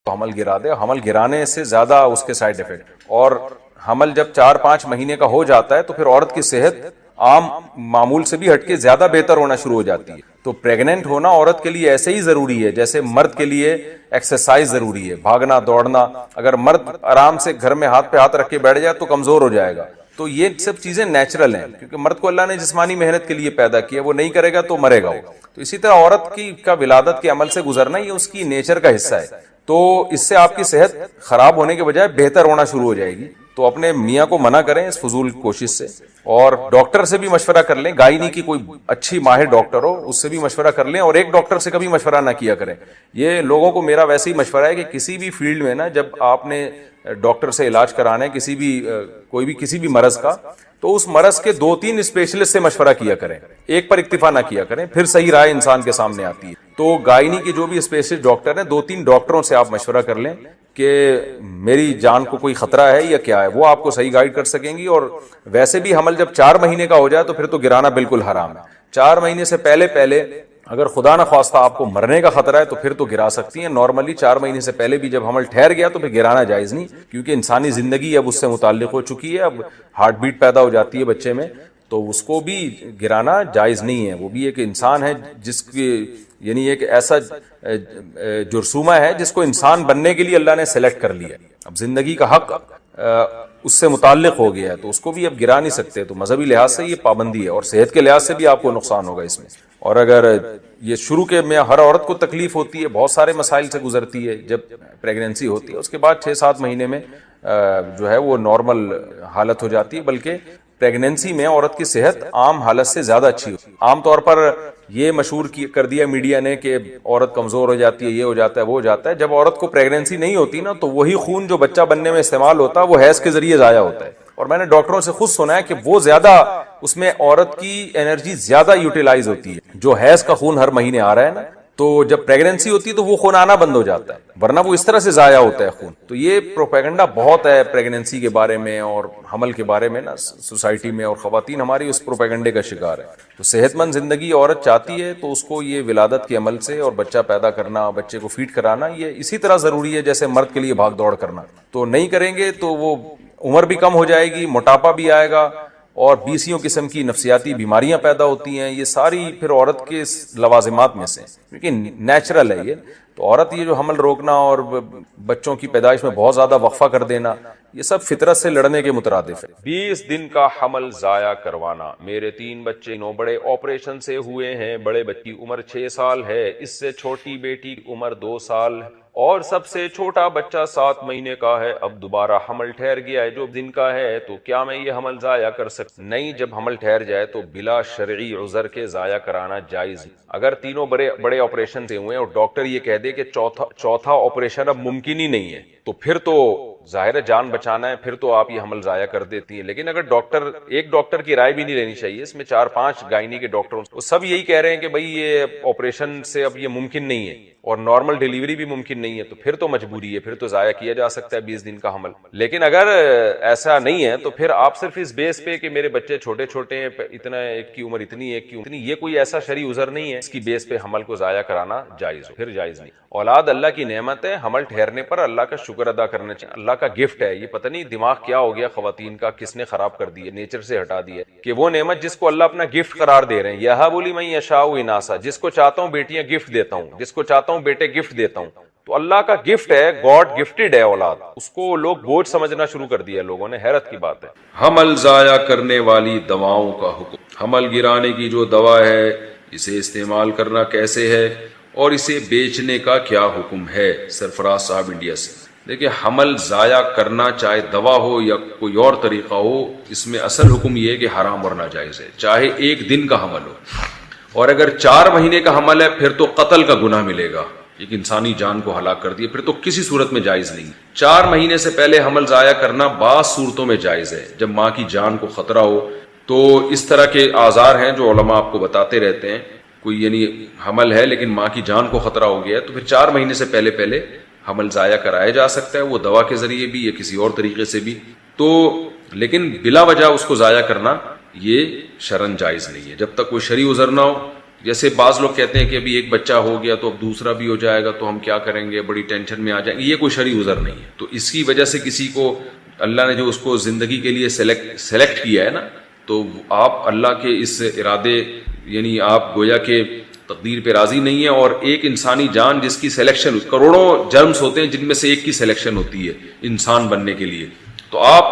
حمل گرا دے. حمل گرانے سے زیادہ اس کے سائڈ افیکٹ, اور حمل جب 4-5 مہینے کا ہو جاتا ہے تو پھر عورت کی صحت عام معمول سے بھی ہٹ کے زیادہ بہتر ہونا شروع ہو جاتی ہے. تو پریگننٹ ہونا عورت کے لیے ایسے ہی ضروری ہے جیسے مرد کے لیے ایکسرسائز ضروری ہے, بھاگنا دوڑنا. اگر مرد آرام سے گھر میں ہاتھ پہ ہاتھ رکھ کے بیٹھ جائے تو کمزور ہو جائے گا. تو یہ سب چیزیں نیچرل ہیں, کیونکہ مرد کو اللہ نے جسمانی محنت کے لیے پیدا کیا, وہ نہیں کرے گا تو مرے گا وہ. تو اسی طرح عورت کا ولادت کے عمل سے گزرنا یہ اس کی نیچر کا حصہ ہے. تو اس سے آپ کی صحت خراب ہونے کے بجائے بہتر ہونا شروع ہو جائے گی. تو اپنے میاں کو منع کریں اس فضول کوشش سے, اور ڈاکٹر سے بھی مشورہ کر لیں. گائنی کی کوئی اچھی ماہر ڈاکٹر ہو اس سے بھی مشورہ کر لیں, اور ایک ڈاکٹر سے کبھی مشورہ نہ کیا کریں. یہ لوگوں کو میرا ویسے ہی مشورہ ہے کہ کسی بھی فیلڈ میں نا, جب آپ نے ڈاکٹر سے علاج کرانا ہے کسی بھی مرض کا, تو اس مرض کے 2-3 اسپیشلسٹ سے مشورہ کیا کریں, ایک پر اکتفا نہ کیا کریں, پھر صحیح رائے انسان کے سامنے آتی ہے. تو گائنی کے جو بھی اسپیشلسٹ ڈاکٹر ہیں 2-3 ڈاکٹروں سے آپ مشورہ کر لیں کہ میری جان کو کوئی خطرہ ہے یا کیا ہے, وہ آپ کو صحیح گائیڈ کر سکیں گی. اور ویسے بھی حمل جب 4 مہینے کا ہو جائے تو پھر تو گرانا بالکل حرام ہے. 4 مہینے سے پہلے اگر خدا نہ خواستہ آپ کو مرنے کا خطرہ ہے تو پھر تو گرا سکتی ہیں. نارملی 4 مہینے سے پہلے بھی جب حمل ٹھہر گیا تو پھر گرانا جائز نہیں, کیونکہ انسانی زندگی اب اس سے متعلق ہو چکی ہے. اب ہارٹ بیٹ پیدا ہو جاتی ہے بچے میں, تو اس کو بھی گرانا جائز نہیں ہے. وہ بھی ایک انسان ہے جس کی یعنی ایک ایسا جرثومہ ہے جس کو انسان بننے کے لیے اللہ نے سلیکٹ کر لیا. اب زندگی کا حق اس سے متعلق ہو گیا ہے, تو اس کو بھی اب گرا نہیں سکتے. تو مذہبی لحاظ سے یہ پابندی ہے, اور صحت کے لحاظ سے بھی آپ کو نقصان ہوگا اس میں. اور اگر یہ شروع کے میں ہر عورت کو تکلیف ہوتی ہے, بہت سارے مسائل سے گزرتی ہے جب پریگننسی ہوتی ہے, اس کے بعد 6-7 مہینے میں جو ہے وہ نارمل حالت ہو جاتی ہے. بلکہ پریگننسی میں عورت کی صحت عام حالت سے زیادہ اچھی ہوتی ہے. عام طور پر یہ مشہور کر دیا میڈیا نے کہ عورت کمزور ہو جاتی ہے, یہ ہو جاتا ہے, وہ ہو جاتا ہے. جب عورت کو پریگننسی نہیں ہوتی نا, تو وہی خون جو بچہ بننے میں استعمال ہوتا ہے وہ حیض کے ذریعے ضائع ہوتا ہے. اور میں نے ڈاکٹروں سے خود سنا ہے کہ وہ زیادہ اس میں عورت کی انرجی زیادہ یوٹیلائز ہوتی ہے. جو حیض کا خون ہر مہینے آ رہا ہے نا, تو جب پریگننسی ہوتی ہے تو وہ خون آنا بند ہو جاتا ہے, ورنہ وہ اس طرح سے ضائع ہوتا ہے خون. تو یہ پروپیگنڈا بہت ہے پریگننسی کے بارے میں اور حمل کے بارے میں نا سوسائٹی میں, اور خواتین ہماری اس پروپیگنڈے کا شکار ہے. تو صحت مند زندگی عورت چاہتی ہے تو اس کو یہ ولادت کے عمل سے اور بچہ پیدا کرنا, بچے کو فیڈ کرانا, یہ اسی طرح ضروری ہے جیسے مرد کے لیے بھاگ دوڑ کرنا. تو نہیں کریں گے تو وہ عمر بھی کم ہو جائے گی, موٹاپا بھی آئے گا, اور 20 قسم کی نفسیاتی بیماریاں پیدا ہوتی ہیں. یہ ساری پھر عورت کے لوازمات میں سے, کیونکہ نیچرل ہے یہ. تو عورت یہ جو حمل روکنا اور بچوں کی پیدائش میں بہت زیادہ وقفہ کر دینا, یہ سب فطرت سے لڑنے کے مترادف ہے. 20 دن کا حمل ضائع کروانا. میرے 3 بچے بڑے آپریشن سے ہوئے ہیں. بڑے بچی کی عمر 6 سال ہے, اس سے چھوٹی بیٹی کی عمر 2 سال اور سب سے چھوٹا بچہ 7 مہینے کا ہے. اب دوبارہ حمل ٹھہر گیا ہے جو دن کا ہے, تو کیا میں یہ حمل ضائع کر سکتا؟ نہیں, جب حمل ٹھہر جائے تو بلا شرعی عذر کے ضائع کرانا جائز. اگر تینوں بڑے آپریشن سے ہوئے اور ڈاکٹر یہ کہہ دے کہ چوتھا آپریشن اب ممکن ہی نہیں ہے, تو پھر تو ظاہر ہے جان بچانا ہے, پھر تو آپ یہ حمل ضائع کر دیتی ہیں. لیکن اگر ایک ڈاکٹر کی رائے بھی نہیں لینی چاہیے, اس میں 4-5 گائنی کے ڈاکٹر وہ سب یہی کہہ رہے ہیں کہ بھئی یہ آپریشن سے اب یہ ممکن نہیں ہے اور نارمل ڈیلیوری بھی ممکن نہیں ہے, تو پھر تو مجبوری ہے, پھر تو ضائع کیا جا سکتا ہے 20 دن کا حمل. لیکن اگر ایسا نہیں ہے تو پھر آپ صرف اس بیس پہ کہ میرے بچے چھوٹے چھوٹے ہیں, اتنا ایک کی عمر اتنی, ایک کی اتنی, یہ کوئی ایسا شرعی عذر نہیں ہے اس کی بیس پہ حمل کو ضائع کرانا جائز ہو, پھر جائز نہیں. اولاد اللہ کی نعمت ہے, حمل ٹھہرنے پر اللہ کا شکر ادا کرنا چاہیے. اللہ کا گفٹ ہے یہ. پتہ نہیں دماغ کیا ہو گیا خواتین کا, کس نے خراب کر دی ہے, نیچر سے ہٹا دی ہے کہ وہ نعمت جس کو اللہ اپنا گفٹ قرار دے رہے ہیں. یہاں بولی میں یشاء اناسا, جس کو چاہتا ہوں بیٹیاں گفٹ دیتا ہوں, جس کو چاہتا ہوں بیٹے گفٹ دیتا ہوں. تو اللہ کا گفٹ ہے, گاڈ گفٹڈ ہے اولاد, اس کو لوگ بوجھ سمجھنا شروع کر دیا لوگوں نے. حیرت کی بات ہے. حمل ضائع کرنے والی دواؤں کا حکم. حمل گرانے کی جو دوا ہے اسے استعمال کرنا کیسے ہے اور اسے بیچنے کا کیا حکم ہے؟ سرفراز صاحب انڈیا سے. دیکھیں, حمل ضائع کرنا چاہے دوا ہو یا کوئی اور طریقہ ہو, اس میں اصل حکم یہ ہے کہ حرام اور ناجائز ہے. چاہے 1 دن کا حمل ہو, اور اگر 4 مہینے کا حمل ہے پھر تو قتل کا گناہ ملے گا, ایک انسانی جان کو ہلاک کر دیا, پھر تو کسی صورت میں جائز نہیں. 4 مہینے سے پہلے حمل ضائع کرنا بعض صورتوں میں جائز ہے, جب ماں کی جان کو خطرہ ہو. تو اس طرح کے آزار ہیں جو علماء آپ کو بتاتے رہتے ہیں. کوئی یعنی حمل ہے لیکن ماں کی جان کو خطرہ ہو گیا ہے, تو پھر 4 مہینے سے پہلے حمل ضائع کرایا جا سکتا ہے, وہ دوا کے ذریعے بھی یا کسی اور طریقے سے بھی. تو لیکن بلا وجہ اس کو ضائع کرنا یہ شرعاً جائز نہیں ہے, جب تک کوئی شرعی عذر نہ ہو جیسے بعض لوگ کہتے ہیں کہ ابھی ایک بچہ ہو گیا تو اب دوسرا بھی ہو جائے گا تو ہم کیا کریں گے, بڑی ٹینشن میں آ جائیں گے. یہ کوئی شرعی عذر نہیں ہے. تو اس کی وجہ سے کسی کو اللہ نے جو اس کو زندگی کے لیے سلیکٹ کیا ہے نا, تو آپ اللہ کے اس ارادے یعنی آپ گویا کہ تقدیر پہ راضی نہیں ہے. اور ایک انسانی جان جس کی سلیکشن, کروڑوں جرمز ہوتے ہیں جن میں سے ایک کی سلیکشن ہوتی ہے انسان بننے کے لیے, تو آپ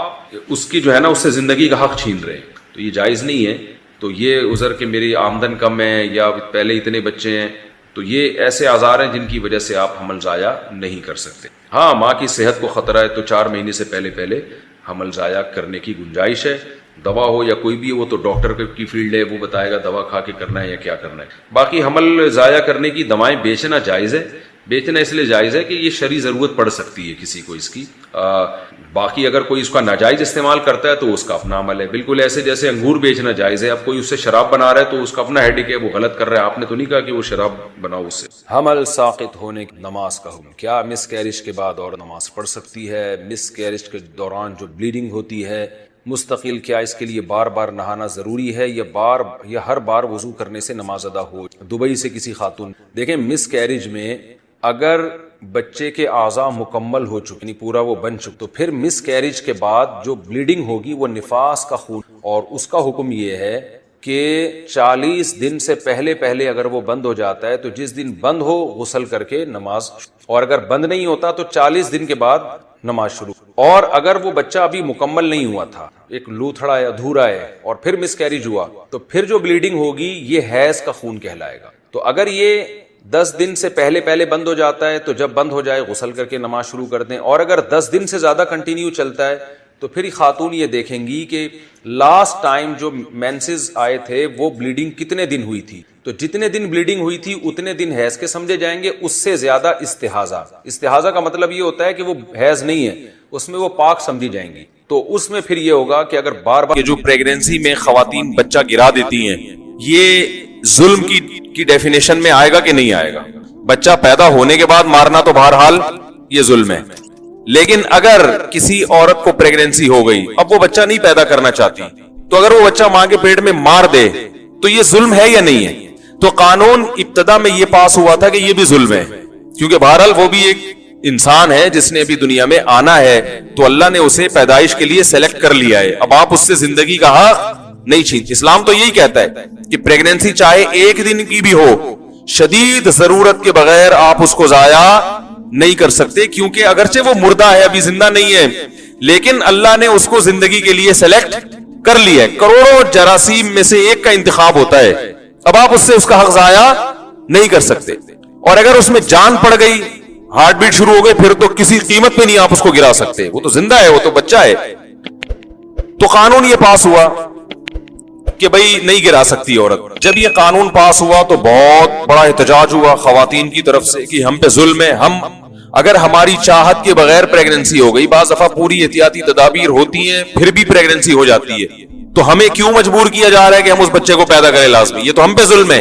اس کی جو ہے نا اس سے زندگی کا حق چھین رہے ہیں, تو یہ جائز نہیں ہے. تو یہ عذر کہ میری آمدن کم ہے یا پہلے اتنے بچے ہیں, تو یہ ایسے آزار ہیں جن کی وجہ سے آپ حمل ضائع نہیں کر سکتے. ہاں ماں کی صحت کو خطرہ ہے تو 4 مہینے سے پہلے حمل ضائع کرنے کی گنجائش ہے. دوا ہو یا کوئی بھی وہ تو ڈاکٹر کی فیلڈ ہے, وہ بتائے گا دوا کھا کے کرنا ہے یا کیا کرنا ہے. باقی حمل ضائع کرنے کی دوائیں بیچنا جائز ہے. بیچنا اس لیے جائز ہے کہ یہ شرعی ضرورت پڑ سکتی ہے کسی کو اس کی. باقی اگر کوئی اس کا ناجائز استعمال کرتا ہے تو اس کا اپنا عمل ہے. بالکل ایسے جیسے انگور بیچنا جائز ہے, اب کوئی اس سے شراب بنا رہا ہے تو اس کا اپنا ہیڈک ہے, وہ غلط کر رہا ہے. آپ نے تو نہیں کہا کہ وہ شراب بناؤ اس سے. حمل ساقط ہونے کی نماز کا حکم. کیا مس کیریج کے بعد اور نماز پڑھ سکتی ہے؟ مس کیریج کے دوران جو بلیڈنگ ہوتی ہے مستقل, کیا اس کے لیے بار بار نہانا ضروری ہے یا ہر بار وضو کرنے سے نماز ادا ہو؟ دبئی سے کسی خاتون. دیکھیں مس کیریج میں اگر بچے کے اعضاء مکمل ہو چکے, پورا وہ بن چکے, تو پھر مس کیریج کے بعد جو بلیڈنگ ہوگی وہ نفاس کا خون, اور اس کا حکم یہ ہے کہ 40 دن سے پہلے اگر وہ بند ہو جاتا ہے تو جس دن بند ہو غسل کر کے نماز, اور اگر بند نہیں ہوتا تو 40 دن کے بعد نماز شروع. اور اگر وہ بچہ ابھی مکمل نہیں ہوا تھا, ایک لوتھڑا ہے, ادھورا ہے, اور پھر مس کیریج ہوا, تو پھر جو بلیڈنگ ہوگی یہ حیض کا خون کہلائے گا. تو اگر یہ 10 دن سے پہلے بند ہو جاتا ہے تو جب بند ہو جائے غسل کر کے نماز شروع کر دیں. اور اگر 10 دن سے زیادہ کنٹینیو چلتا ہے تو پھر خاتون یہ دیکھیں گی کہ لاسٹ ٹائم جو مینسز آئے تھے وہ بلیڈنگ کتنے دن ہوئی تھی, تو جتنے دن بلیڈنگ ہوئی تھی اتنے دن حیض کے سمجھے جائیں گے. اس سے زیادہ استحاضہ کا مطلب یہ ہوتا ہے کہ وہ حیض نہیں ہے, اس میں وہ پاک سمجھی جائیں گی. تو اس میں پھر یہ ہوگا کہ اگر بار جو پریگنینسی میں خواتین بچہ گرا دیتی ہیں, یہ ظلم کی ڈیفینیشن میں آئے گا کہ نہیں آئے گا؟ بچہ پیدا ہونے کے بعد مارنا تو بہرحال یہ ظلم ہے, لیکن اگر کسی عورت کو پریگنینسی ہو گئی, اب وہ بچہ نہیں پیدا کرنا چاہتی, تو اگر وہ بچہ ماں کے پیٹ میں مار دے تو یہ ظلم ہے یا نہیں ہے؟ تو قانون ابتدا میں یہ پاس ہوا تھا کہ یہ بھی ظلم ہے, کیونکہ بہرحال وہ بھی ایک انسان ہے جس نے ابھی دنیا میں آنا ہے, تو اللہ نے اسے پیدائش کے لیے سلیکٹ کر لیا ہے. اب آپ اس سے زندگی کا حق نہیں چھین. اسلام تو یہی کہتا ہے کہ پریگنینسی چاہے 1 دن کی بھی ہو, شدید ضرورت کے بغیر آپ اس کو ضائع نہیں کر سکتے, کیونکہ اگرچہ وہ مردہ ہے, ابھی زندہ نہیں ہے, لیکن اللہ نے اس کو زندگی کے لیے سلیکٹ کر لیا ہے. کروڑوں جراثیم میں سے ایک کا انتخاب ہوتا ہے, اب آپ اس سے اس کا حق ضائع نہیں کر سکتے. اور اگر اس میں جان پڑ گئی, ہارٹ بیٹ شروع ہو گئی, پھر تو کسی قیمت پہ نہیں آپ اس کو گرا سکتے, وہ تو زندہ ہے, وہ تو بچہ ہے. تو قانون یہ پاس ہوا کہ بھئی نہیں گرا سکتی عورت. جب یہ قانون پاس ہوا تو بہت بڑا احتجاج ہوا خواتین کی طرف سے کہ ہم پہ ظلم ہے, ہم اگر ہماری چاہت کے بغیر پریگنینسی ہو گئی, بعض دفعہ پوری احتیاطی تدابیر ہوتی ہیں پھر بھی پریگنینسی ہو جاتی ہے, تو ہمیں کیوں مجبور کیا جا رہا ہے کہ ہم اس بچے کو پیدا کریں لازمی؟ یہ تو ہم پہ ظلم ہے.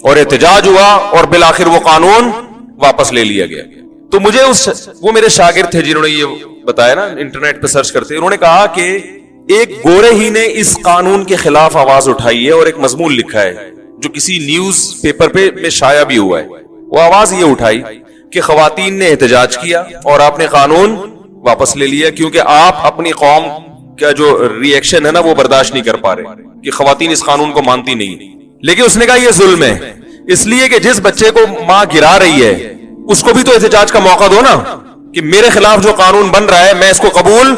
اور احتجاج ہوا اور بالآخر وہ قانون واپس لے لیا گیا. تو مجھے وہ میرے شاگرد تھے جنہوں نے یہ بتایا نا, انٹرنیٹ پہ سرچ کرتے, انہوں نے کہا کہ ایک گورے ہی نے اس قانون کے خلاف آواز اٹھائی ہے اور ایک مضمون لکھا ہے جو کسی نیوز پیپر پہ میں شائع بھی ہوا ہے. وہ آواز یہ اٹھائی کہ خواتین نے احتجاج کیا اور آپ نے قانون واپس لے لیا, کیونکہ آپ اپنی قوم کا جو ری ایکشن ہے نا وہ برداشت نہیں کر پا رہے کہ خواتین اس قانون کو مانتی نہیں. لیکن اس نے کہا یہ ظلم ہے, اس لیے کہ جس بچے کو ماں گرا رہی ہے اس کو بھی تو احتجاج کا موقع دو نا, کہ میرے خلاف جو قانون بن رہا ہے میں اس کو قبول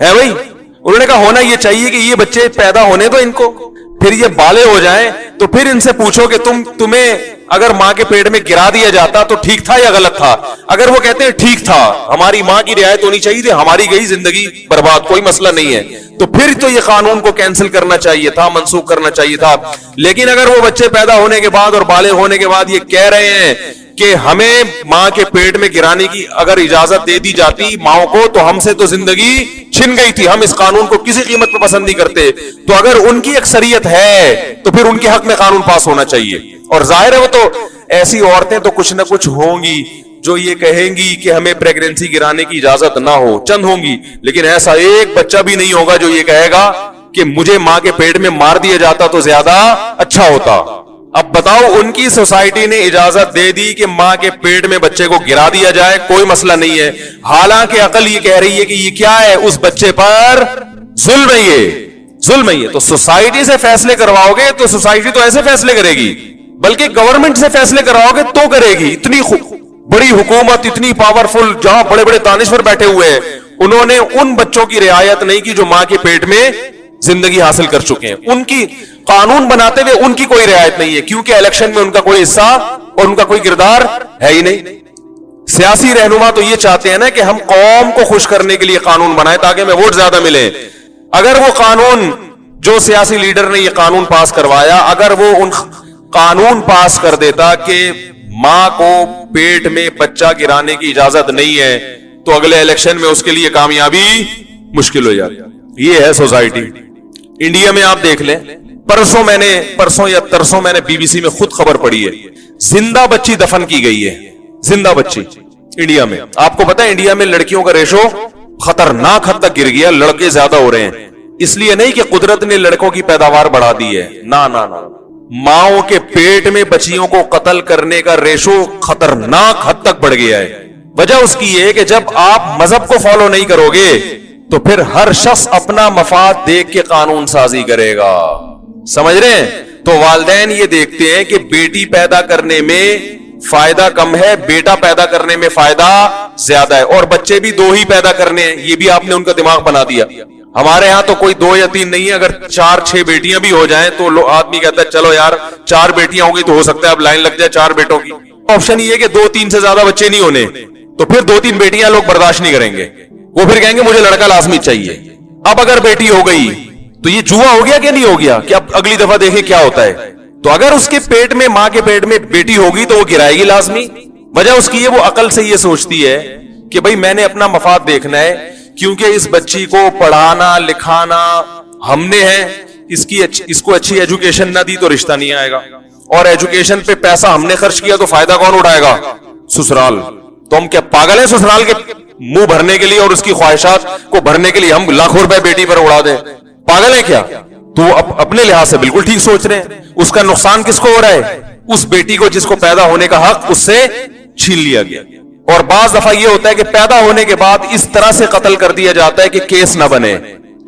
ہے. بھائی انہوں نے کہا ہونا یہ چاہیے کہ یہ بچے پیدا ہونے دو ان کو, پھر یہ بالغ ہو جائیں تو پھر ان سے پوچھو کہ تمہیں اگر ماں کے پیٹ میں گرا دیا جاتا تو ٹھیک تھا یا غلط تھا؟ اگر وہ کہتے ہیں ٹھیک تھا, ہماری ماں کی رعایت ہونی چاہیے تھی, ہماری گئی زندگی برباد, کوئی مسئلہ نہیں ہے, تو پھر تو یہ قانون کو کینسل کرنا چاہیے تھا, منسوخ کرنا چاہیے تھا. لیکن اگر وہ بچے پیدا ہونے کے بعد اور بالغ ہونے کے بعد یہ کہہ رہے ہیں کہ ہمیں ماں کے پیٹ میں گرانے کی اگر اجازت دے دی جاتی ماں کو تو ہم سے تو زندگی چھن گئی تھی, ہم اس قانون کو کسی قیمت پہ پسند نہیں کرتے. تو اگر ان کی اکثریت ہے تو پھر ان کے حق میں قانون پاس ہونا چاہیے. اور ظاہر ہے وہ تو ایسی عورتیں تو کچھ نہ کچھ ہوں گی جو یہ کہیں گی کہ ہمیں پریگنینسی گرانے کی اجازت نہ ہو, چند ہوں گی, لیکن ایسا ایک بچہ بھی نہیں ہوگا جو یہ کہے گا کہ مجھے ماں کے پیٹ میں مار دیا جاتا تو زیادہ اچھا ہوتا. اب بتاؤ ان کی سوسائٹی نے اجازت دے دی کہ ماں کے پیٹ میں بچے کو گرا دیا جائے, کوئی مسئلہ نہیں ہے, حالانکہ عقل یہ کہہ رہی ہے کہ یہ کیا ہے, اس بچے پر ظلم ہے, یہ ظلم ہے. یہ تو سوسائٹی سے فیصلے کرواؤ گے تو سوسائٹی تو ایسے فیصلے کرے گی, بلکہ گورنمنٹ سے فیصلے کرواؤ گے تو کرے گی. اتنی بڑی حکومت, اتنی پاورفل, جہاں بڑے بڑے دانشور بیٹھے ہوئے ہیں, انہوں نے ان بچوں کی رعایت نہیں کی جو ماں کے پیٹ میں زندگی حاصل کر چکے ہیں. ان کی قانون بناتے ہوئے ان کی کوئی رعایت نہیں ہے, کیونکہ الیکشن میں ان کا کوئی حصہ اور ان کا کوئی کردار ہے ہی نہیں. سیاسی رہنما تو یہ چاہتے ہیں نا کہ ہم قوم کو خوش کرنے کے لیے قانون بنائیں تاکہ ہمیں ووٹ زیادہ ملے. اگر وہ قانون, جو سیاسی لیڈر نے یہ قانون پاس کروایا, اگر وہ ان قانون پاس کر دیتا کہ ماں کو پیٹ میں بچہ گرانے کی اجازت نہیں ہے, تو اگلے الیکشن میں اس کے لیے کامیابی مشکل ہو جاتی. یہ ہے سوسائٹی. انڈیا میں آپ دیکھ لیں, پرسوں یا ترسوں میں نے بی بی سی میں خود خبر پڑھی ہے, زندہ بچی دفن کی گئی ہے, زندہ بچی انڈیا میں. آپ کو پتا ہے انڈیا میں لڑکیوں کا ریشو خطرناک حد تک گر گیا, لڑکے زیادہ ہو رہے ہیں. اس لیے نہیں کہ قدرت نے لڑکوں کی پیداوار بڑھا دی ہے, نہ ماؤں کے پیٹ میں بچیوں کو قتل کرنے کا ریشو خطرناک حد تک بڑھ گیا ہے. وجہ اس کی یہ کہ جب آپ مذہب کو فالو نہیں کرو گے تو پھر ہر شخص اپنا مفاد دیکھ کے قانون سازی کرے گا. سمجھ رہے ہیں؟ تو والدین یہ دیکھتے ہیں کہ بیٹی پیدا کرنے میں فائدہ کم ہے, بیٹا پیدا کرنے میں فائدہ زیادہ ہے, اور بچے بھی 2 ہی پیدا کرنے ہیں. یہ بھی آپ نے ان کا دماغ بنا دیا. ہمارے ہاں تو کوئی 2 یا 3 نہیں ہے, اگر 4-6 بیٹیاں بھی ہو جائیں تو آدمی کہتا ہے چلو یار 4 بیٹیاں ہوں گی تو ہو سکتا ہے اب لائن لگ جائے 4 بیٹوں کی. آپشن یہ ہے کہ 2-3 سے زیادہ بچے نہیں ہونے, تو پھر 2-3 بیٹیاں لوگ برداشت نہیں کریں گے, وہ پھر کہیں گے مجھے لڑکا لازمی چاہیے. اب اگر بیٹی ہو گئی تو یہ جوا ہو گیا کہ نہیں ہو گیا, کہ اب اگلی دفعہ دیکھیں کیا ہوتا ہے. تو اگر اس کے پیٹ میں, ماں کے پیٹ میں بیٹی ہوگی تو وہ گرائے گی لازمی. وجہ اس کی ہے وہ عقل سے یہ سوچتی ہے کہ بھئی میں نے اپنا مفاد دیکھنا ہے, کیونکہ اس بچی کو پڑھانا لکھانا ہم نے ہے, اس کو اچھی ایجوکیشن نہ دی تو رشتہ نہیں آئے گا, اور ایجوکیشن پہ پیسہ ہم نے خرچ کیا تو فائدہ کون اٹھائے گا؟ سسرال. تو ہم کیا پاگل ہیں سسرال کے منہ بھرنے کے لیے اور اس کی خواہشات کو بھرنے کے لیے ہم لاکھوں روپے بیٹی پر اڑا دیں؟ پاگل ہے کیا؟ تو وہ اپنے لحاظ سے بالکل ٹھیک سوچ رہے ہیں. اس کا نقصان کس کو ہو رہا ہے؟ اس بیٹی کو جس کو پیدا ہونے کا حق اس سے چھین لیا گیا. اور بعض دفعہ یہ ہوتا ہے کہ پیدا ہونے کے بعد اس طرح سے قتل کر دیا جاتا ہے کہ کیس نہ بنے.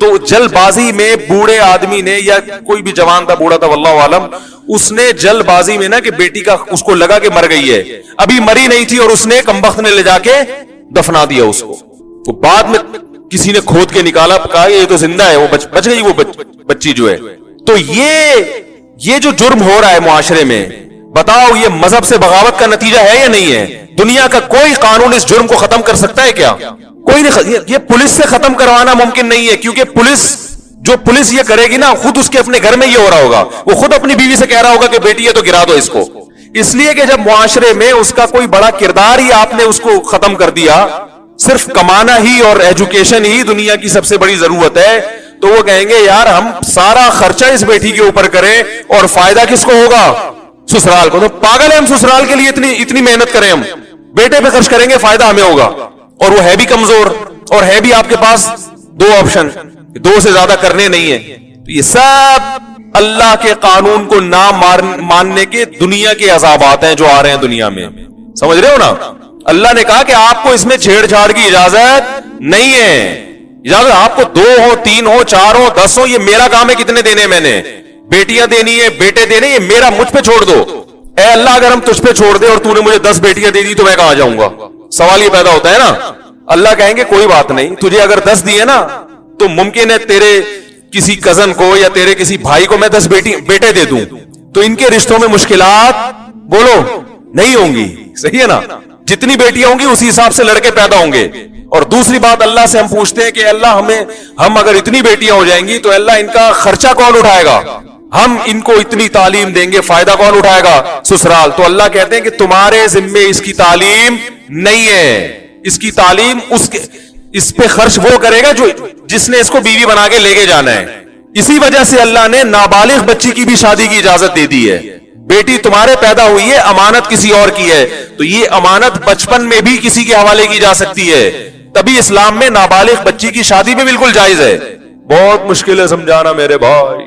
تو جلد بازی میں بوڑھے آدمی نے, یا کوئی بھی جوان تھا, بوڑھا تھا واللہ عالم, اس نے جلد بازی میں نا کہ بیٹی کا اس کو لگا کہ مر گئی ہے, ابھی مری نہیں تھی, اور اس نے کمبخت نے لے جا کے دفنا دیا اس کو. تو بعد میں کسی نے کھود کے نکالا, کہا یہ تو زندہ ہے, وہ بچ گئی وہ بچی جو ہے. تو یہ جو جرم ہو رہا ہے معاشرے میں, بتاؤ یہ مذہب سے بغاوت کا نتیجہ ہے یا نہیں ہے؟ دنیا کا کوئی قانون اس جرم کو ختم کر سکتا ہے کیا؟ کوئی نہیں. یہ پولیس سے ختم کروانا ممکن نہیں ہے, کیونکہ پولیس یہ کرے گی نا, خود اس کے اپنے گھر میں یہ ہو رہا ہوگا, وہ خود اپنی بیوی سے کہہ رہا ہوگا کہ بیٹی ہے تو گرا دو اس کو. اس لیے کہ جب معاشرے میں اس کا کوئی بڑا کردار ہی آپ نے اس کو ختم کر دیا, صرف کمانا ہی اور ایجوکیشن ہی دنیا کی سب سے بڑی ضرورت ہے, تو وہ کہیں گے یار ہم سارا خرچہ اس بیٹی کے اوپر کریں اور فائدہ کس کو ہوگا؟ سسرال کو. تو پاگل ہے ہم سسرال کے لیے اتنی محنت کریں, ہم بیٹے پہ خرچ کریں گے فائدہ ہمیں ہوگا, اور وہ ہے بھی کمزور, اور ہے بھی آپ کے پاس 2 آپشن, 2 سے زیادہ کرنے نہیں ہے. تو یہ سب اللہ کے قانون کو نہ ماننے کے دنیا کے عذابات ہیں جو آ رہے ہیں دنیا میں. سمجھ رہے ہو نا؟ اللہ نے کہا کہ آپ کو اس میں چھیڑ چھاڑ کی اجازت نہیں ہے. اجازت آپ کو 2 ہو 3 ہو 4 ہو 10 ہو, یہ میرا کام ہے کتنے دینے میں نے, بیٹیاں دینی ہے بیٹے دینے, یہ میرا, مجھ پہ چھوڑ دو. اے اللہ اگر ہم تجھ پہ چھوڑ دے اور تو نے مجھے 10 بیٹیاں دے دی تو میں کہاں جاؤں گا؟ سوال یہ پیدا ہوتا ہے نا. اللہ کہیں گے کوئی بات نہیں, تجھے اگر 10 دیے نا تو ممکن ہے تیرے کسی کزن کو یا تیرے کسی بھائی کو میں 10 بیٹے دے دوں, تو ان کے رشتوں میں مشکلات بولو نہیں ہوں گی. صحیح ہے نا؟ جتنی بیٹیاں ہوں گی اسی حساب سے لڑکے پیدا ہوں گے. اور دوسری بات اللہ سے ہم پوچھتے ہیں کہ اللہ ہم اگر اتنی بیٹیاں ہو جائیں گی تو اللہ ان کا خرچہ کون اٹھائے گا؟ ہم ان کو اتنی تعلیم دیں گے, فائدہ کون اٹھائے گا؟ سسرال. تو اللہ کہتے ہیں کہ تمہارے ذمے اس کی تعلیم نہیں ہے, اس کی تعلیم اس پہ خرچ وہ کرے گا جس نے اس کو بیوی بنا کے لے کے جانا ہے. اسی وجہ سے اللہ نے نابالغ بچی کی بھی شادی کی اجازت دے دی ہے. بیٹی تمہارے پیدا ہوئی ہے, امانت کسی اور کی ہے, تو یہ امانت بچپن میں بھی کسی کے حوالے کی جا سکتی ہے. تبھی اسلام میں نابالغ بچی کی شادی بھی بالکل جائز ہے. بہت مشکل ہے سمجھانا میرے بھائی,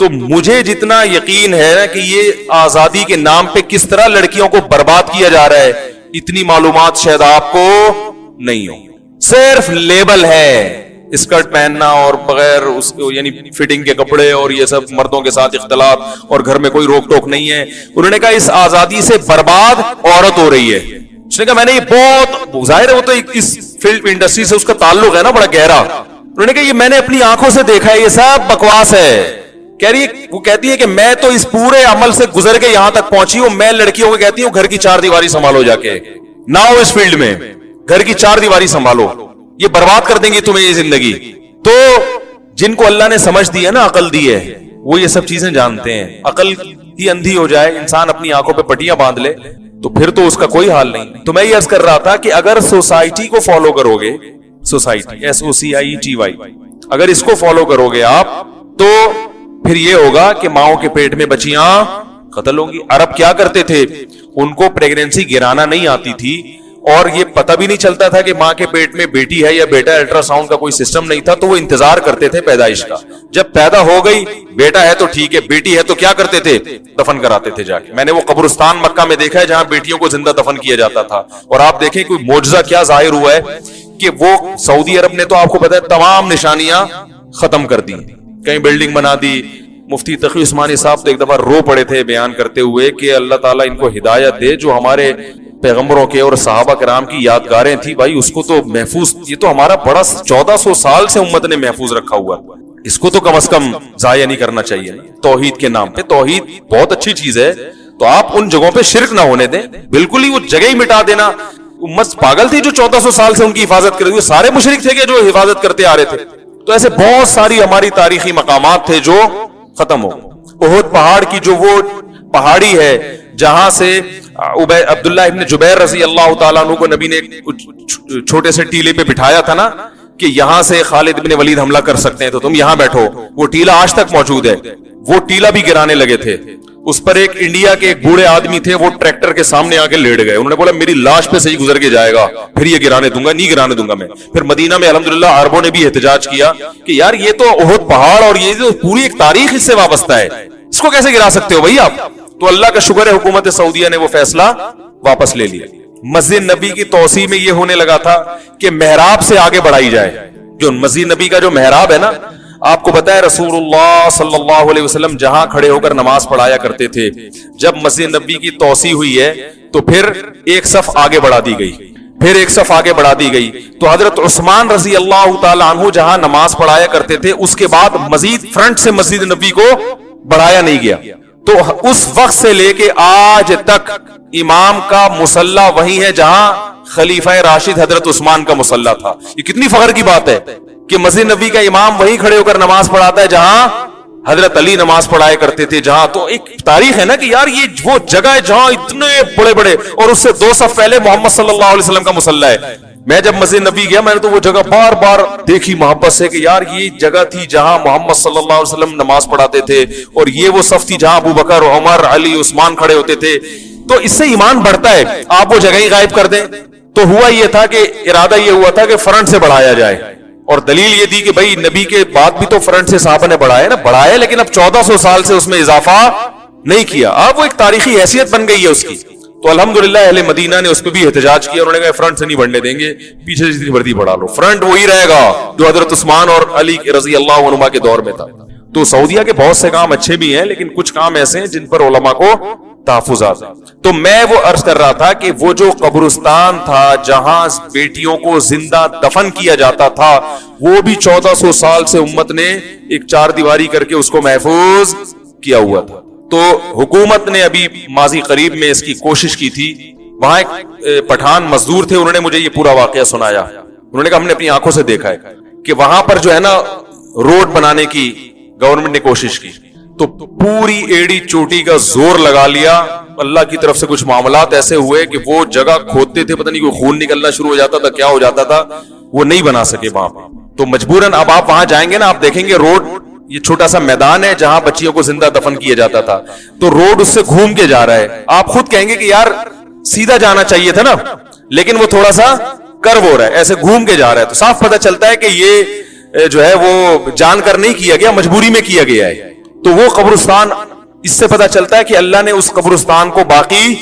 تو مجھے جتنا یقین ہے نا کہ یہ آزادی کے نام پہ کس طرح لڑکیوں کو برباد کیا جا رہا ہے، اتنی معلومات شاید آپ کو نہیں ہو. صرف لیبل ہے اسکرٹ پہننا اور بغیر اس یعنی فٹنگ کے کپڑے اور یہ سب، مردوں کے ساتھ اختلاط اور گھر میں کوئی روک ٹوک نہیں ہے. انہوں نے کہا اس آزادی سے برباد عورت ہو رہی ہے. اس نے کہا میں نے یہ بہت ظاہر ہے وہ تو اس فلم انڈسٹری سے اس کا تعلق ہے نا بڑا گہرا. انہوں نے کہا یہ میں نے اپنی آنکھوں سے دیکھا ہے، یہ سب بکواس ہے. وہ کہتی ہے کہ میں تو اس پورے عمل سے گزر کے یہاں تک پہنچی ہوں. میں لڑکیوں کو کہتی ہوں گھر کی چار دیواری سنبھالو، جا کے نہ ہو اس فیلڈ میں، گھر کی چار دیواری سنبھالو، یہ برباد کر دیں گی تمہیں یہ زندگی. تو جن کو اللہ نے سمجھ دی ہے نا، عقل دی ہے، وہ یہ سب چیزیں جانتے ہیں. عقل ہی اندھی ہو جائے، انسان اپنی آنکھوں پہ پٹیاں باندھ لے تو پھر تو اس کا کوئی حال نہیں. تو میں یہ عرض کر رہا تھا کہ اگر سوسائٹی کو فالو کرو گے، سوسائٹی SOCIETY، اگر اس کو فالو کرو گے آپ، تو پھر یہ ہوگا کہ ماؤں کے پیٹ میں بچیاں قتل ہوں گی. عرب کیا کرتے تھے، ان کو پریگننسی گرانا نہیں آتی تھی اور یہ پتہ بھی نہیں چلتا تھا کہ ماں کے پیٹ میں بیٹی ہے یا بیٹا، الٹرا ساؤنڈ کا کوئی سسٹم نہیں تھا، تو وہ انتظار کرتے تھے پیدائش کا. جب پیدا ہو گئی، بیٹا ہے تو ٹھیک ہے، بیٹی ہے تو کیا کرتے تھے، دفن کراتے تھے جا کے. میں نے وہ قبرستان مکہ میں دیکھا ہے جہاں بیٹیوں کو زندہ دفن کیا جاتا تھا. اور آپ دیکھیں کوئی معجزہ کیا ظاہر ہوا ہے کہ وہ سعودی عرب نے تو آپ کو پتا ہے تمام نشانیاں ختم کر دی، کہیں بلڈنگ بنا دی. مفتی تقی عثمانی صاحب تو ایک دفعہ رو پڑے تھے بیان کرتے ہوئے کہ اللہ تعالیٰ ان کو ہدایت دے، جو ہمارے پیغمبروں کے اور صحابہ کرام کی یادگاریں تھی بھائی، اس کو تو محفوظ، یہ تو ہمارا بڑا 1400 سال سے امت نے محفوظ رکھا ہوا، اس کو تو کم از کم ضائع نہیں کرنا چاہیے. توحید کے نام پہ، توحید بہت اچھی چیز ہے، تو آپ ان جگہوں پہ شرک نہ ہونے دیں، بالکل ہی وہ جگہ ہی مٹا دینا. امت پاگل تھی جو 1400 سال سے ان کی حفاظت کر رہی، وہ سارے مشرک تھے کہ جو حفاظت کرتے آ رہے تھے. تو ایسے بہت ساری ہماری تاریخی مقامات تھے جو ختم ہو. احد پہاڑ کی جو وہ پہاڑی ہے جہاں سے عبداللہ ابن جبیر رضی اللہ تعالیٰ عنہ کو نبی نے چھوٹے سے ٹیلے پہ بٹھایا تھا نا کہ یہاں سے خالد ابن ولید حملہ کر سکتے ہیں تو تم یہاں بیٹھو، وہ ٹیلا آج تک موجود ہے. وہ ٹیلا بھی گرانے لگے تھے، اس پر ایک انڈیا کے ایک بوڑھے آدمی تھے، وہ ٹریکٹر کے سامنے آ کے لیٹ گئے. انہوں نے بولا میری لاش پہ صحیح گزر کے جائے گا پھر یہ گرانے دوں گا، نہیں گرانے دوں گا میں. پھر مدینہ میں الحمدللہ عربوں نے بھی احتجاج کیا کہ یار یہ تو احد پہاڑ اور یہ جو پوری ایک تاریخ اس سے وابستہ ہے، اس کو کیسے گرا سکتے ہو بھائی آپ. تو اللہ کا شکر ہے حکومت سعودیہ نے وہ فیصلہ واپس لے لیا. مسجد نبی کی توسیع میں یہ ہونے لگا تھا کہ محراب سے آگے بڑھائی جائے. جو مسجد نبی کا جو محراب ہے نا، آپ کو پتا ہے رسول اللہ صلی اللہ علیہ وسلم جہاں کھڑے ہو کر نماز پڑھایا کرتے تھے، جب مسجد نبی کی توسیع ہوئی ہے تو پھر ایک صف آگے بڑھا دی گئی، پھر ایک صف آگے بڑھا دی گئی. تو حضرت عثمان رضی اللہ تعالی عنہ جہاں نماز پڑھایا کرتے تھے، اس کے بعد مزید فرنٹ سے مسجد نبی کو بڑھایا نہیں گیا. تو اس وقت سے لے کے آج تک امام کا مصلی وہی ہے جہاں خلیفہ راشد حضرت عثمان کا مصلی تھا. یہ کتنی فخر کی بات ہے کہ مسجد نبی کا امام وہیں کھڑے ہو کر نماز پڑھاتا ہے جہاں حضرت علی نماز پڑھایا کرتے تھے. جہاں تو ایک تاریخ ہے نا کہ یار یہ وہ جگہ ہے جہاں اتنے بڑے بڑے، اور اس سے 2 صف پہلے محمد صلی اللہ علیہ وسلم کا مصلی ہے. میں جب مسجد نبی گیا میں نے تو وہ جگہ بار بار دیکھی محبت سے کہ یار یہ جگہ تھی جہاں محمد صلی اللہ علیہ وسلم نماز پڑھاتے تھے، اور یہ وہ صف تھی جہاں ابو بکر، عمر، علی، عثمان کھڑے ہوتے تھے. تو اس سے ایمان بڑھتا ہے. آپ وہ جگہ ہی غائب کر دیں. تو ہوا یہ تھا کہ ارادہ یہ ہوا تھا کہ فرنٹ سے بڑھایا جائے، اور دلیل یہ تھی کہ بھائی نبی کے بعد بھی تو فرنٹ سے صحابہ نے بڑھایا نا، بڑھایا لیکن اب 1400 سال سے اس میں اضافہ نہیں کیا. اب وہ ایک تاریخی حیثیت بن گئی ہے اس کی. تو الحمدللہ اہل مدینہ نے اس پہ بھی احتجاج کیا، انہوں نے کہا فرنٹ سے نہیں بڑھنے دیں گے، پیچھے جتنی مرضی بڑھا لو، فرنٹ وہی رہے گا جو حضرت عثمان اور علی رضی اللہ عنہما کے دور میں تھا. تو سعودیہ کے بہت سے کام اچھے بھی ہیں لیکن کچھ کام ایسے ہیں جن پر علماء کو تحفظات. تو میں وہ عرض کر رہا تھا کہ وہ جو قبرستان تھا جہاں بیٹیوں کو زندہ دفن کیا جاتا تھا، وہ بھی 1400 سال سے امت نے ایک چار دیواری کر کے اس کو محفوظ کیا ہوا تھا. تو حکومت نے ابھی ماضی قریب میں اس کی کوشش کی تھی. وہاں ایک پٹھان مزدور تھے، انہوں نے مجھے یہ پورا واقعہ سنایا. انہوں نے کہا ہم نے اپنی آنکھوں سے دیکھا ہے کہ وہاں پر جو ہے نا روڈ بنانے کی گورنمنٹ نے کوشش کی تو پوری ایڑی چوٹی کا زور لگا لیا. اللہ کی طرف سے کچھ معاملات ایسے ہوئے کہ وہ جگہ کھودتے تھے، پتہ نہیں کوئی خون نکلنا شروع ہو جاتا تھا، کیا ہو جاتا تھا، وہ نہیں بنا سکے وہاں پہ. تو مجبوراً اب آپ وہاں جائیں گے نا، آپ دیکھیں گے روڈ، یہ چھوٹا سا میدان ہے جہاں بچیوں کو زندہ دفن کیا جاتا تھا، تو روڈ اس سے گھوم کے جا رہا ہے. آپ خود کہیں گے کہ یار سیدھا جانا چاہیے تھا نا، لیکن وہ تھوڑا سا کرو ہو رہا ہے، ایسے گھوم کے جا رہا ہے. تو صاف پتہ چلتا ہے کہ یہ جو ہے وہ جان کر نہیں کیا گیا، مجبوری میں کیا گیا ہے. تو وہ قبرستان, اس سے پتا چلتا ہے کہ اللہ نے اس قبرستان کو باقی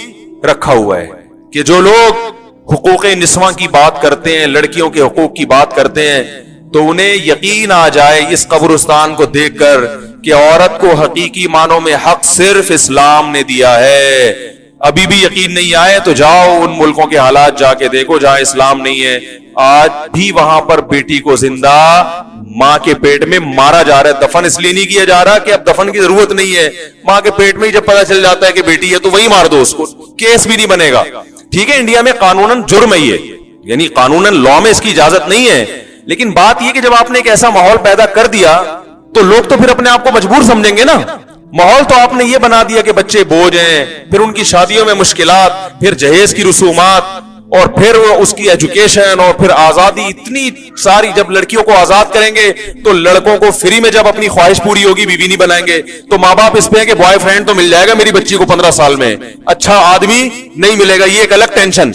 رکھا ہوا ہے کہ جو لوگ حقوق نسواں کی بات کرتے ہیں, لڑکیوں کے حقوق کی بات کرتے ہیں, تو انہیں یقین آ جائے اس قبرستان کو دیکھ کر کہ عورت کو حقیقی معنوں میں حق صرف اسلام نے دیا ہے. ابھی بھی یقین نہیں آئے تو جاؤ ان ملکوں کے حالات جا کے دیکھو جہاں اسلام نہیں ہے. آج بھی وہاں پر بیٹی کو زندہ ماں کے پیٹ میں مارا جا رہا ہے. دفن اس لیے نہیں کیا جا رہا کہ اب دفن کی ضرورت نہیں ہے, ماں کے پیٹ میں ہی جب پتا چل جاتا ہے کہ بیٹی ہے تو وہی مار دو اس کو, کیس بھی نہیں بنے گا. ٹھیک ہے, انڈیا میں قانوناً جرم ہے یہ, یعنی قانوناً لا میں اس کی اجازت نہیں ہے, لیکن بات یہ کہ جب آپ نے ایک ایسا ماحول پیدا کر دیا تو لوگ تو پھر اپنے آپ کو مجبور سمجھیں گے نا. ماحول تو آپ نے یہ بنا دیا کہ بچے بوجھ ہیں, پھر ان کی شادیوں میں مشکلات, پھر جہیز کی رسومات, اور پھر اس کی ایجوکیشن, اور پھر آزادی اتنی ساری. جب لڑکیوں کو آزاد کریں گے تو لڑکوں کو فری میں جب اپنی خواہش پوری ہوگی بیوی نہیں بنائیں گے, تو ماں باپ اس پہ ہے کہ بوائے فرینڈ تو مل جائے گا میری بچی کو 15 سال میں, اچھا آدمی نہیں ملے گا, یہ ایک الگ ٹینشن.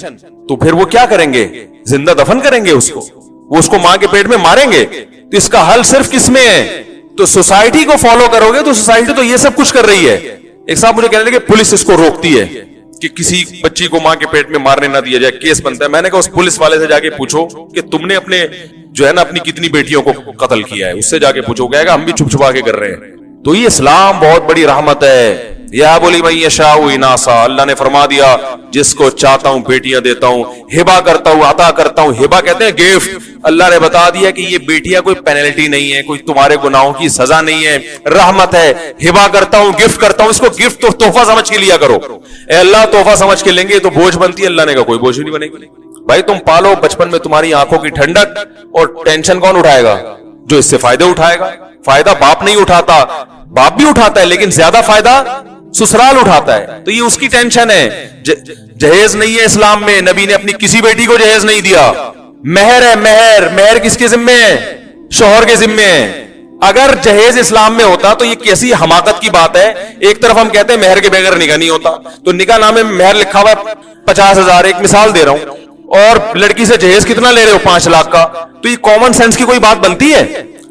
تو پھر وہ کیا کریں گے, زندہ دفن کریں گے اس کو, وہ اس کو ماں کے پیٹ میں ماریں گے. تو اس کا حل صرف کس میں ہے, تو سوسائٹی کو فالو کرو گے تو سوسائٹی تو یہ سب کچھ کر رہی ہے. ایک صاحب مجھے کہنے لگے کہ پولیس اس کو روکتی ہے کہ کسی بچی کو ماں کے پیٹ میں مارنے نہ دیا جائے, کیس بنتا ہے. میں نے کہا اس پولیس والے سے جا کے پوچھو کہ تم نے اپنے جو ہے نا اپنی کتنی بیٹیوں کو قتل کیا ہے, اس سے جا کے پوچھو, کہے گا ہم بھی چھپ چھپا کے کر رہے ہیں. تو یہ اسلام بہت بڑی رحمت ہے. یا بولی من یشاء اناسا, اللہ نے فرما دیا جس کو چاہتا ہوں بیٹیاں دیتا ہوں, ہبا کرتا ہوں, عطا کرتا ہوں. ہبا کہتے ہیں گفٹ. اللہ نے بتا دیا کہ یہ بیٹیاں کوئی پینلٹی نہیں ہے, کوئی تمہارے گناہوں کی سزا نہیں ہے, رحمت ہے. ہبا کرتا ہوں, گفٹ کرتا ہوں. اس کو گفٹ تو تحفہ سمجھ کے لیا کرو. اے اللہ تحفہ سمجھ کے لیں گے تو بوجھ بنتی ہے, اللہ نے کہا کوئی بوجھ نہیں بنے گی. بھائی تم پالو بچپن میں تمہاری آنکھوں کی ٹھنڈک, اور ٹینشن کون اٹھائے گا, جو اس سے فائدہ اٹھائے گا. فائدہ باپ نہیں اٹھاتا, باپ بھی اٹھاتا ہے لیکن زیادہ فائدہ سسرال اٹھاتا ہے. تو یہ اس کی ٹینشن ہے. جہیز نہیں ہے اسلام میں, نبی نے اپنی کسی بیٹی کو جہیز نہیں دیا. مہر ہے, مہر. مہر کس کے ذمے ہے, شوہر کے ذمے ہے. اگر جہیز اسلام میں ہوتا تو یہ کیسی حماقت کی بات ہے. ایک طرف ہم کہتے ہیں مہر کے بغیر نکاح نہیں ہوتا, تو نکاح نامے میں مہر لکھا ہوا 50,000, ایک مثال دے رہا ہوں, اور لڑکی سے جہیز کتنا لے رہے ہو, 5 لاکھ کا. تو یہ کامن سینس کی کوئی بات بنتی ہے؟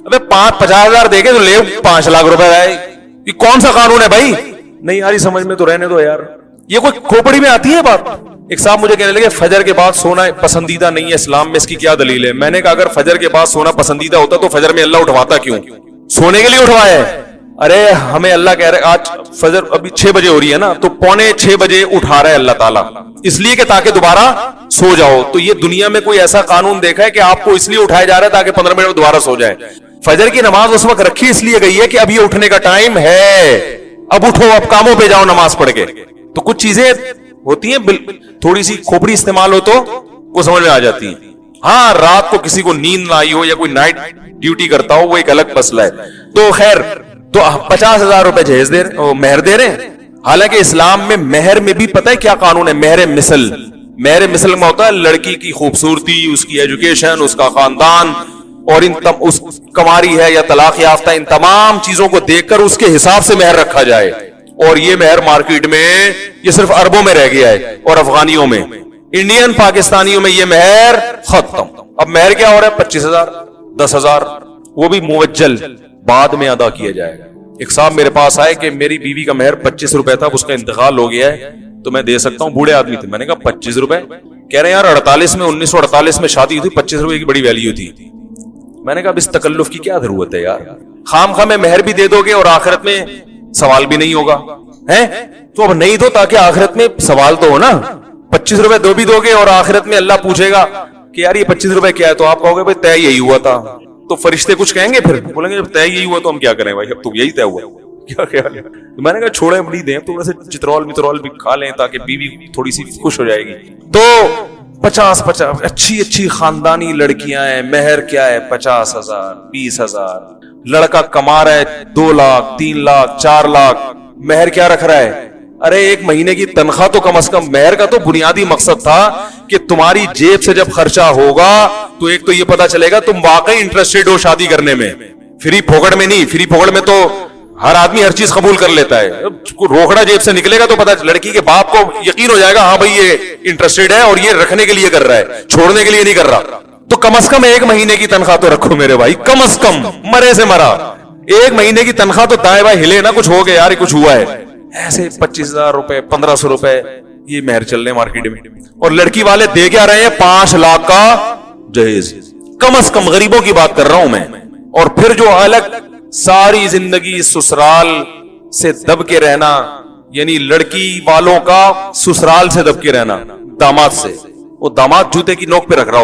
ابے 50,000 دے کے تو لے 5 لاکھ روپے آئے, یہ کون سا قانون ہے بھائی؟ نہیں آ رہی سمجھ میں تو رہنے دو یار, یہ کوئی کھوپڑی میں آتی ہے بات. ایک صاحب مجھے کہنے لگے فجر کے بعد سونا پسندیدہ نہیں ہے اسلام میں, اس کی کیا دلیل ہے؟ میں نے کہا اگر فجر کے بعد سونا پسندیدہ ہوتا تو فجر میں اللہ اٹھواتا کیوں؟ سونے کے لیے اٹھوایا ہے. ارے ہمیں اللہ کہہ رہے آج فجر ابھی 6 بجے ہو رہی ہے نا, تو 5:45 بجے اٹھا رہا ہے اللہ تعالیٰ, اس لیے کہ تاکہ دوبارہ سو جاؤ. تو یہ دنیا میں کوئی ایسا قانون دیکھا ہے کہ آپ کو اس لیے اٹھایا جا رہا ہے تاکہ 15 منٹ میں دوبارہ سو جائے؟ فجر کی نماز اس وقت رکھی اس لیے گئی ہے کہ اب یہ اٹھنے کا ٹائم ہے, اب اٹھو, اب کاموں پہ جاؤ نماز پڑھ کے. تو کچھ چیزیں ہوتی ہیں تھوڑی سی کھوپڑی استعمال ہو تو وہ سمجھ میں آ جاتی ہیں. ہاں رات کو کسی کو نیند نہ آئی ہو یا کوئی نائٹ ڈیوٹی کرتا ہو وہ ایک الگ مسئلہ ہے. تو خیر, تو 50,000 روپے جہیز دے رہے, مہر دے رہے ہیں. حالانکہ اسلام میں مہر میں بھی پتہ ہے کیا قانون ہے؟ مہر مثل. مہر مثل میں ہوتا ہے لڑکی کی خوبصورتی, اس کی ایجوکیشن, اس کا خاندان, اور اس کماری ہے یا طلاق یافتہ, ان تمام چیزوں کو دیکھ کر اس کے حساب سے مہر رکھا جائے. اور یہ مہر مارکیٹ میں یہ صرف اربوں میں رہ گیا ہے, اور افغانیوں میں, انڈین پاکستانیوں میں یہ مہر ختم. اب مہر کیا ہو رہا ہے؟ 25,000, 10,000, وہ بھی موجل بعد میں ادا کیا جائے گا. ایک صاحب میرے پاس آئے کہ میری بیوی کا مہر 25 روپے تھا, اس کا انتقال ہو گیا ہے تو میں دے سکتا ہوں. بوڑھے آدمی تھے. میں نے کہا 25 روپے؟ کہہ رہے ہیں یار 1948 میں شادی تھی, 25 روپے کی بڑی ویلیو تھی. میں نے کہا اب اس تکلف کی کیا ضرورت ہے یار, خام خواہ میں مہر بھی دے دو گے اور آخرت میں سوال بھی نہیں ہوگا ہے. تو اب نہیں دو تاکہ آخرت میں سوال تو ہو نا. 25 روپے دو بھی دو گے اور آخرت میں اللہ پوچھے گا کہ یار یہ 25 روپے کیا ہے, تو آپ کہو گے بھائی طے یہی ہوا تھا. تو فرشتے کچھ کہیں گے, پھر بولیں گے جب طے یہی ہوا تو ہم کیا کریں بھائی, اب تو یہی طے ہوا. کیا خیال ہے؟ میں نے کہا چھوڑے نہیں دیں, تھوڑا سا چترول بھی کھا لیں تاکہ بیوی تھوڑی سی خوش ہو جائے گی. تو 50 اچھی خاندانی لڑکیاں ہیں, مہر کیا ہے 50,000, 20,000. لڑکا کما رہا ہے 2 لاکھ, 3 لاکھ, 4 لاکھ, مہر کیا رکھ رہا ہے؟ ارے 1 مہینے کی تنخواہ تو کم از کم. مہر کا تو بنیادی مقصد تھا کہ تمہاری جیب سے جب خرچہ ہوگا تو ایک تو یہ پتا چلے گا تم واقعی انٹرسٹڈ ہو شادی کرنے میں, فری پھوکڑ میں نہیں. فری پھوکڑ میں تو ہر آدمی ہر چیز قبول کر لیتا ہے, روکڑا جیب سے نکلے گا تو پتا لڑکی کے باپ کو یقین ہو جائے گا ہاں بھائی یہ انٹرسٹڈ ہے اور یہ رکھنے کے لیے کر رہا ہے, چھوڑنے کے لیے نہیں کر رہا. تو کم از کم 1 مہینے کی تنخواہ تو رکھو میرے بھائی, کم از کم, مرے سے مرا. ایک مہینے کی تنخواہ تو دائیں بائیں ہلے نا, کچھ ہو گیا یار, کچھ ہوا ہے, ایسے 25,000 روپے 1,500 روپے یہ مہر چل رہے ہیں مارکیٹ میں. اور لڑکی والے دے کے آ رہے ہیں 5 لاکھ کا جہیز, کم از کم غریبوں کی بات کر رہا ہوں میں. اور پھر جو الگ ساری زندگی سسرال سے دب کے رہنا, یعنی لڑکی والوں کا سسرال سے دب کے رہنا داماد سے, وہ داماد جوتے کی نوک پہ رکھ رہا ہوتا